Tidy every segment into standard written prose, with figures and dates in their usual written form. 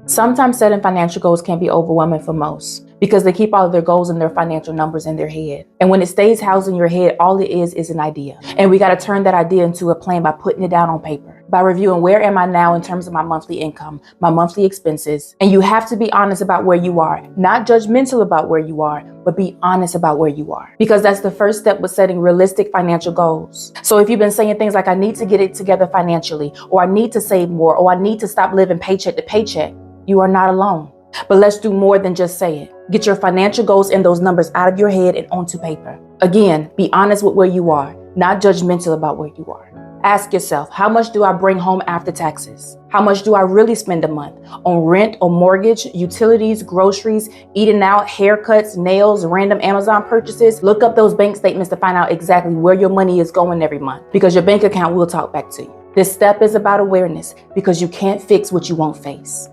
Sometimes setting financial goals can be overwhelming for most because they keep all of their goals and their financial numbers in their head. And when it stays housed in your head, all it is an idea. And we got to turn that idea into a plan by putting it down on paper, by reviewing where am I now in terms of my monthly income, my monthly expenses. And you have to be honest about where you are, not judgmental about where you are, but be honest about where you are. Because that's the first step with setting realistic financial goals. So if you've been saying things like, I need to get it together financially, or I need to save more, or I need to stop living paycheck to paycheck, you are not alone. But let's do more than just say it. Get your financial goals and those numbers out of your head and onto paper. Again, be honest with where you are, not judgmental about where you are. Ask yourself, how much do I bring home after taxes? How much do I really spend a month on rent or mortgage, utilities, groceries, eating out, haircuts, nails, random Amazon purchases? Look up those bank statements to find out exactly where your money is going every month, because your bank account will talk back to you. This step is about awareness, because you can't fix what you won't face.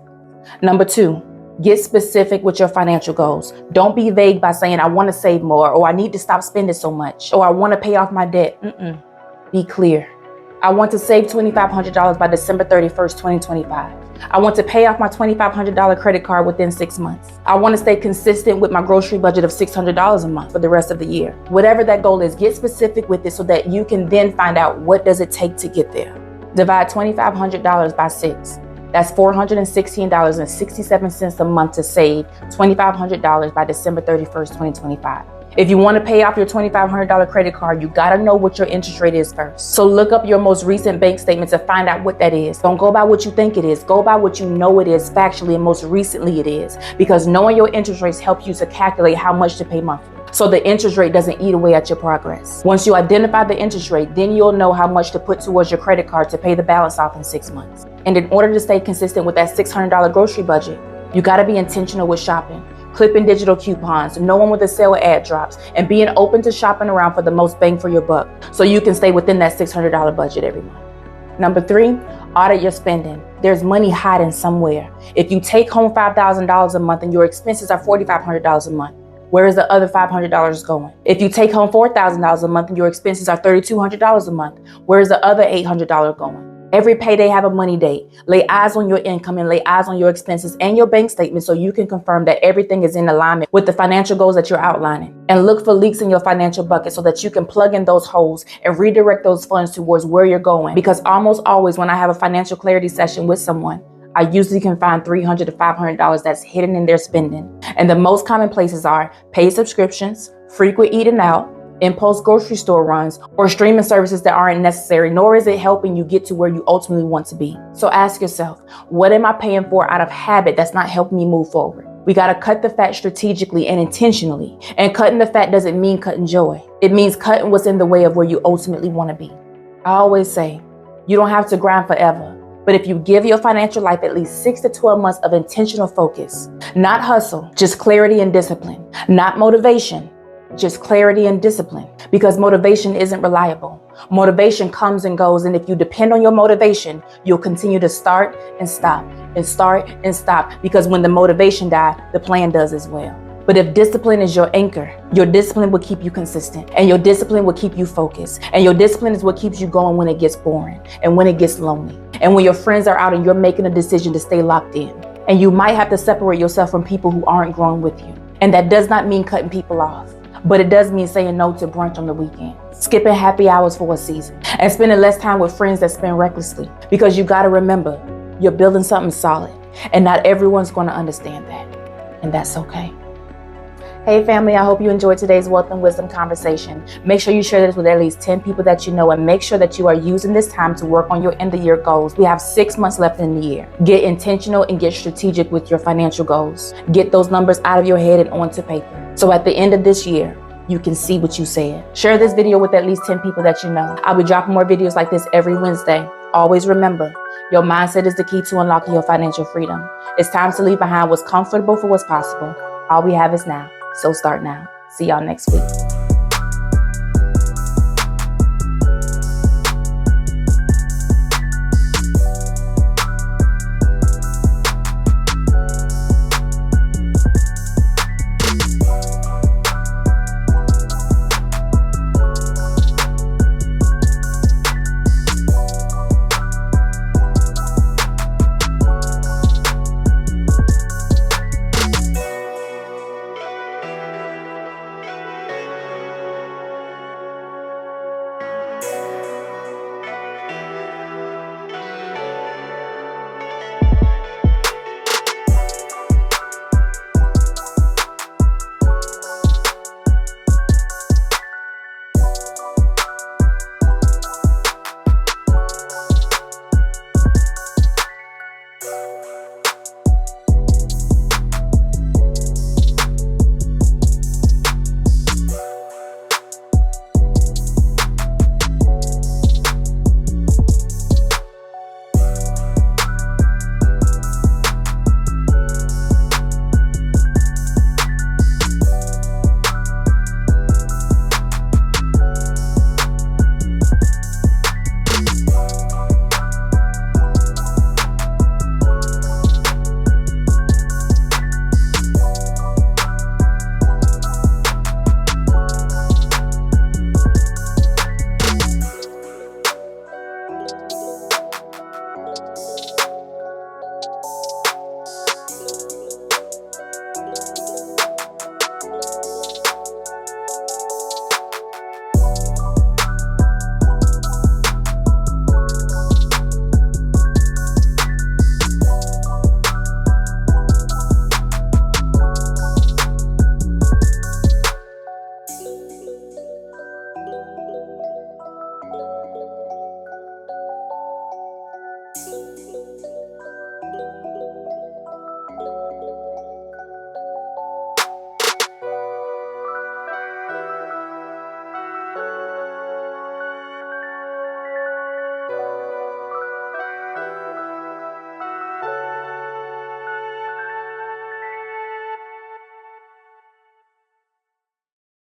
Number 2, get specific with your financial goals. Don't be vague by saying, I want to save more, or I need to stop spending so much, or I want to pay off my debt. Be clear. I want to save $2,500 by December 31st, 2025. I want to pay off my $2,500 credit card within 6 months. I want to stay consistent with my grocery budget of $600 a month for the rest of the year. Whatever that goal is, get specific with it so that you can then find out what does it take to get there. Divide $2,500 by 6. That's $416.67 a month to save $2,500 by December 31st, 2025. If you want to pay off your $2,500 credit card, you got to know what your interest rate is first. So look up your most recent bank statement to find out what that is. Don't go by what you think it is. Go by what you know it is factually and most recently it is. Because knowing your interest rates helps you to calculate how much to pay monthly, so the interest rate doesn't eat away at your progress. Once you identify the interest rate, then you'll know how much to put towards your credit card to pay the balance off in 6 months. And in order to stay consistent with that $600 grocery budget, you got to be intentional with shopping, clipping digital coupons, knowing when the sale or ad drops, and being open to shopping around for the most bang for your buck so you can stay within that $600 budget every month. Number 3, audit your spending. There's money hiding somewhere. If you take home $5,000 a month and your expenses are $4,500 a month, where is the other $500 going? If you take home $4,000 a month and your expenses are $3,200 a month, where is the other $800 going? Every payday have a money date. Lay eyes on your income and lay eyes on your expenses and your bank statement so you can confirm that everything is in alignment with the financial goals that you're outlining. And look for leaks in your financial bucket so that you can plug in those holes and redirect those funds towards where you're going. Because almost always when I have a financial clarity session with someone, I usually can find $300 to $500 that's hidden in their spending. And the most common places are paid subscriptions, frequent eating out, impulse grocery store runs, or streaming services that aren't necessary, nor is it helping you get to where you ultimately want to be. So ask yourself, what am I paying for out of habit that's not helping me move forward? We got to cut the fat strategically and intentionally. And cutting the fat doesn't mean cutting joy. It means cutting what's in the way of where you ultimately want to be. I always say, you don't have to grind forever. But if you give your financial life at least 6 to 12 months of intentional focus, not hustle, just clarity and discipline, not motivation, just clarity and discipline, because motivation isn't reliable. Motivation comes and goes, and if you depend on your motivation, you'll continue to start and stop and start and stop, because when the motivation dies, the plan does as well. But if discipline is your anchor, your discipline will keep you consistent, and your discipline will keep you focused, and your discipline is what keeps you going when it gets boring and when it gets lonely, and when your friends are out and you're making a decision to stay locked in. And you might have to separate yourself from people who aren't growing with you. And that does not mean cutting people off, but it does mean saying no to brunch on the weekend, skipping happy hours for a season, and spending less time with friends that spend recklessly. Because you got to remember, you're building something solid, and not everyone's going to understand that, and that's okay. Hey family, I hope you enjoyed today's Wealth and Wisdom conversation. Make sure you share this with at least 10 people that you know, and make sure that you are using this time to work on your end of year goals. We have 6 months left in the year. Get intentional and get strategic with your financial goals. Get those numbers out of your head and onto paper, so at the end of this year, you can see what you said. Share this video with at least 10 people that you know. I'll be dropping more videos like this every Wednesday. Always remember, your mindset is the key to unlocking your financial freedom. It's time to leave behind what's comfortable for what's possible. All we have is now. So start now. See y'all next week.